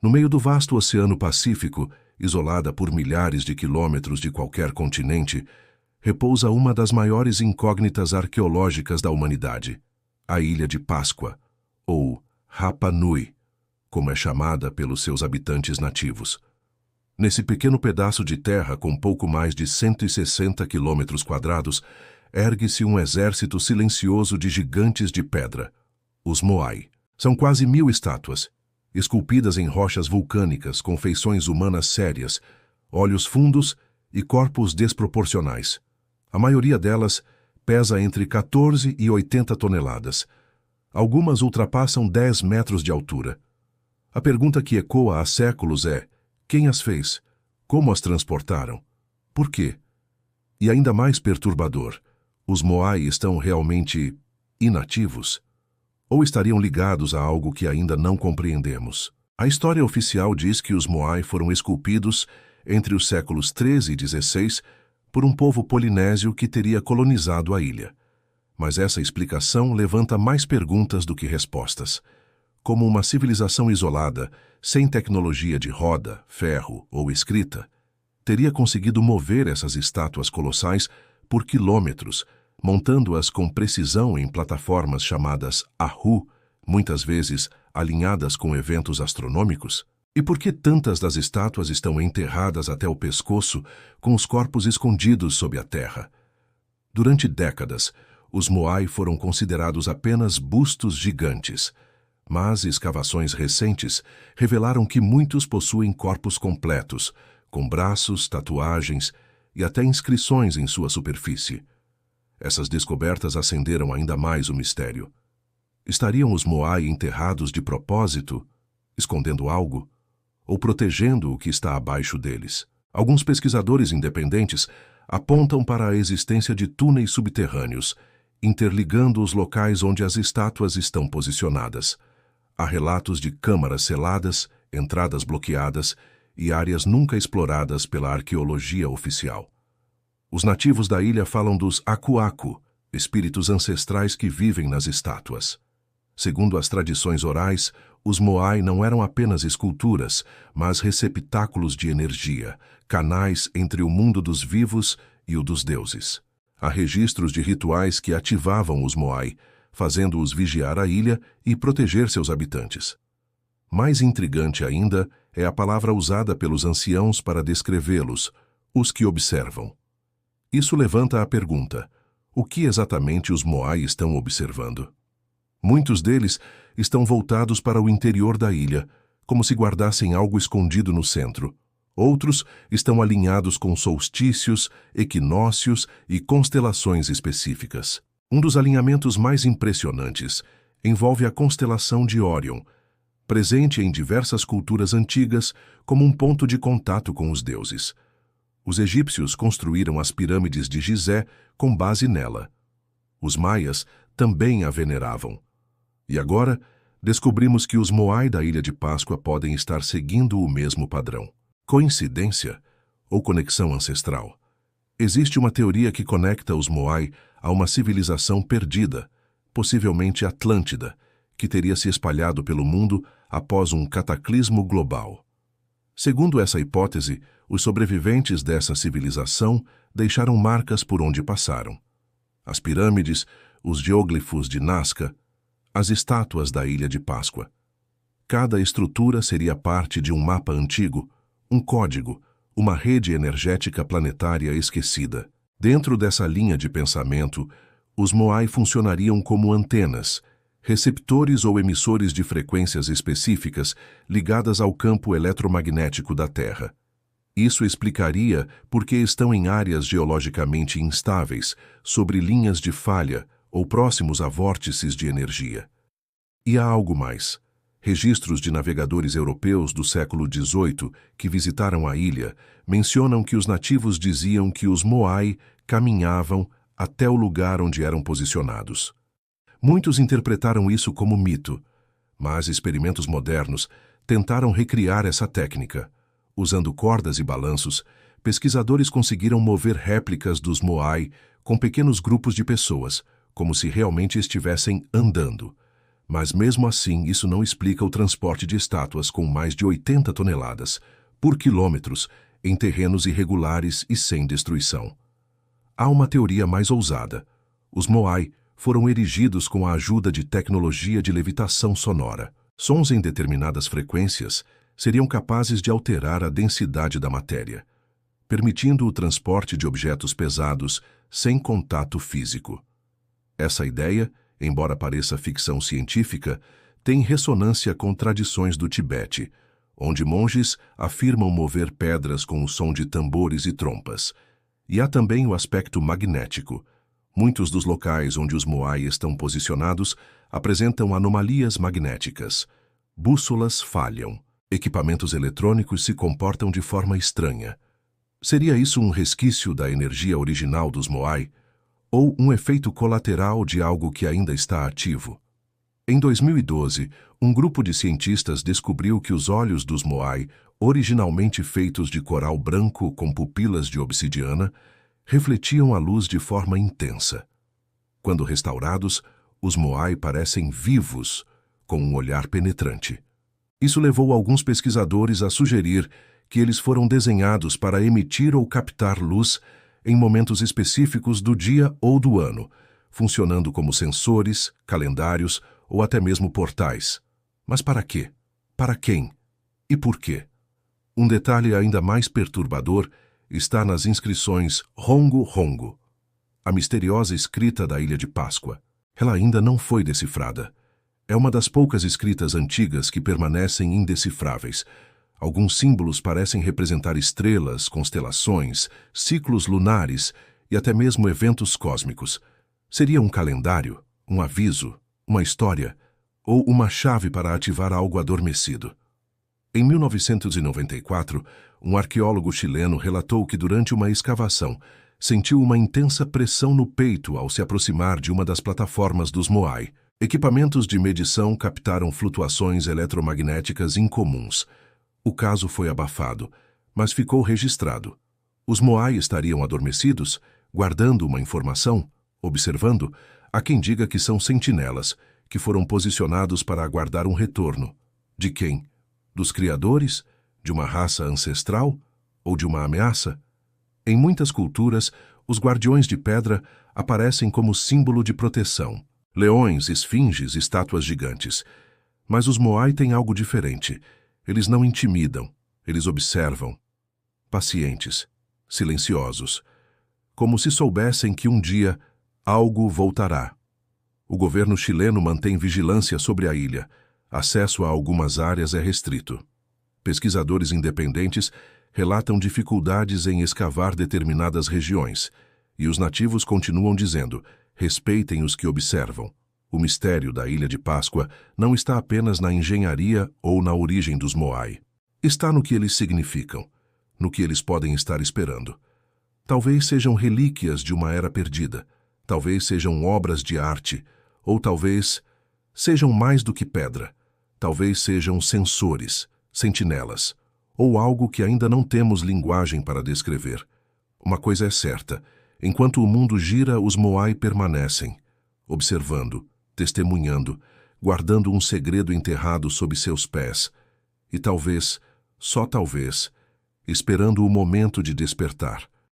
No meio do vasto Oceano Pacífico, isolada por milhares de quilômetros de qualquer continente, repousa uma das maiores incógnitas arqueológicas da humanidade, a Ilha de Páscoa, ou Rapa Nui, como é chamada pelos seus habitantes nativos. Nesse pequeno pedaço de terra com pouco mais de 160 quilômetros quadrados, ergue-se um exército silencioso de gigantes de pedra, os Moai. São quase 1000 estátuas, esculpidas em rochas vulcânicas com feições humanas sérias, olhos fundos e corpos desproporcionais. A maioria delas pesa entre 14 e 80 toneladas. Algumas ultrapassam 10 metros de altura. A pergunta que ecoa há séculos é: quem as fez? Como as transportaram? Por quê? E ainda mais perturbador, os Moai estão realmente inativos? Ou estariam ligados a algo que ainda não compreendemos? A história oficial diz que os Moai foram esculpidos entre os séculos 13 e 16 por um povo polinésio que teria colonizado a ilha. Mas essa explicação levanta mais perguntas do que respostas. Como uma civilização isolada, sem tecnologia de roda, ferro ou escrita, teria conseguido mover essas estátuas colossais por quilômetros, montando-as com precisão em plataformas chamadas Ahu, muitas vezes alinhadas com eventos astronômicos? E por que tantas das estátuas estão enterradas até o pescoço, com os corpos escondidos sob a terra? Durante décadas, os Moai foram considerados apenas bustos gigantes, mas escavações recentes revelaram que muitos possuem corpos completos, com braços, tatuagens e até inscrições em sua superfície. Essas descobertas acenderam ainda mais o mistério. Estariam os Moai enterrados de propósito, escondendo algo, ou protegendo o que está abaixo deles? Alguns pesquisadores independentes apontam para a existência de túneis subterrâneos, interligando os locais onde as estátuas estão posicionadas. Há relatos de câmaras seladas, entradas bloqueadas e áreas nunca exploradas pela arqueologia oficial. Os nativos da ilha falam dos Aku-Aku, espíritos ancestrais que vivem nas estátuas. Segundo as tradições orais, os Moai não eram apenas esculturas, mas receptáculos de energia, canais entre o mundo dos vivos e o dos deuses. Há registros de rituais que ativavam os Moai, fazendo-os vigiar a ilha e proteger seus habitantes. Mais intrigante ainda é a palavra usada pelos anciãos para descrevê-los, os que observam. Isso levanta a pergunta: o que exatamente os Moai estão observando? Muitos deles estão voltados para o interior da ilha, como se guardassem algo escondido no centro. Outros estão alinhados com solstícios, equinócios e constelações específicas. Um dos alinhamentos mais impressionantes envolve a constelação de Órion, presente em diversas culturas antigas como um ponto de contato com os deuses. Os egípcios construíram as pirâmides de Gizé com base nela. Os maias também a veneravam. E agora, descobrimos que os Moai da Ilha de Páscoa podem estar seguindo o mesmo padrão. Coincidência ou conexão ancestral? Existe uma teoria que conecta os Moai a uma civilização perdida, possivelmente Atlântida, que teria se espalhado pelo mundo após um cataclismo global. Segundo essa hipótese, os sobreviventes dessa civilização deixaram marcas por onde passaram. As pirâmides, os geóglifos de Nazca, as estátuas da Ilha de Páscoa. Cada estrutura seria parte de um mapa antigo, um código, uma rede energética planetária esquecida. Dentro dessa linha de pensamento, os Moai funcionariam como antenas, receptores ou emissores de frequências específicas ligadas ao campo eletromagnético da Terra. Isso explicaria por que estão em áreas geologicamente instáveis, sobre linhas de falha ou próximos a vórtices de energia. E há algo mais. Registros de navegadores europeus do século XVIII que visitaram a ilha mencionam que os nativos diziam que os Moai caminhavam até o lugar onde eram posicionados. Muitos interpretaram isso como mito, mas experimentos modernos tentaram recriar essa técnica. Usando cordas e balanços, pesquisadores conseguiram mover réplicas dos Moai com pequenos grupos de pessoas, como se realmente estivessem andando. Mas mesmo assim, isso não explica o transporte de estátuas com mais de 80 toneladas, por quilômetros, em terrenos irregulares e sem destruição. Há uma teoria mais ousada. Os Moai foram erigidos com a ajuda de tecnologia de levitação sonora. Sons em determinadas frequências seriam capazes de alterar a densidade da matéria, permitindo o transporte de objetos pesados sem contato físico. Essa ideia, embora pareça ficção científica, tem ressonância com tradições do Tibete, onde monges afirmam mover pedras com o som de tambores e trompas. E há também o aspecto magnético. Muitos dos locais onde os Moai estão posicionados apresentam anomalias magnéticas. Bússolas falham. Equipamentos eletrônicos se comportam de forma estranha. Seria isso um resquício da energia original dos Moai? Ou um efeito colateral de algo que ainda está ativo? Em 2012, um grupo de cientistas descobriu que os olhos dos Moai, originalmente feitos de coral branco com pupilas de obsidiana, refletiam a luz de forma intensa. Quando restaurados, os Moai parecem vivos, com um olhar penetrante. Isso levou alguns pesquisadores a sugerir que eles foram desenhados para emitir ou captar luz em momentos específicos do dia ou do ano, funcionando como sensores, calendários ou até mesmo portais. Mas para quê? Para quem? E por quê? Um detalhe ainda mais perturbador está nas inscrições Rongo Rongo, a misteriosa escrita da Ilha de Páscoa. Ela ainda não foi decifrada. É uma das poucas escritas antigas que permanecem indecifráveis. Alguns símbolos parecem representar estrelas, constelações, ciclos lunares e até mesmo eventos cósmicos. Seria um calendário, um aviso, uma história ou uma chave para ativar algo adormecido? Em 1994, um arqueólogo chileno relatou que durante uma escavação sentiu uma intensa pressão no peito ao se aproximar de uma das plataformas dos Moai. Equipamentos de medição captaram flutuações eletromagnéticas incomuns. O caso foi abafado, mas ficou registrado. Os Moai estariam adormecidos, guardando uma informação, observando. Há quem diga que são sentinelas, que foram posicionados para aguardar um retorno. De quem? Dos criadores? De uma raça ancestral? Ou de uma ameaça? Em muitas culturas, os guardiões de pedra aparecem como símbolo de proteção. Leões, esfinges, estátuas gigantes. Mas os Moai têm algo diferente. Eles não intimidam, eles observam. Pacientes, silenciosos. Como se soubessem que um dia algo voltará. O governo chileno mantém vigilância sobre a ilha. Acesso a algumas áreas é restrito. Pesquisadores independentes relatam dificuldades em escavar determinadas regiões, e os nativos continuam dizendo: respeitem os que observam. O mistério da Ilha de Páscoa não está apenas na engenharia ou na origem dos Moai. Está no que eles significam, no que eles podem estar esperando. Talvez sejam relíquias de uma era perdida, talvez sejam obras de arte, ou talvez sejam mais do que pedra. Talvez sejam sensores, sentinelas, ou algo que ainda não temos linguagem para descrever. Uma coisa é certa: enquanto o mundo gira, os Moai permanecem, observando, testemunhando, guardando um segredo enterrado sob seus pés, e talvez, só talvez, esperando o momento de despertar.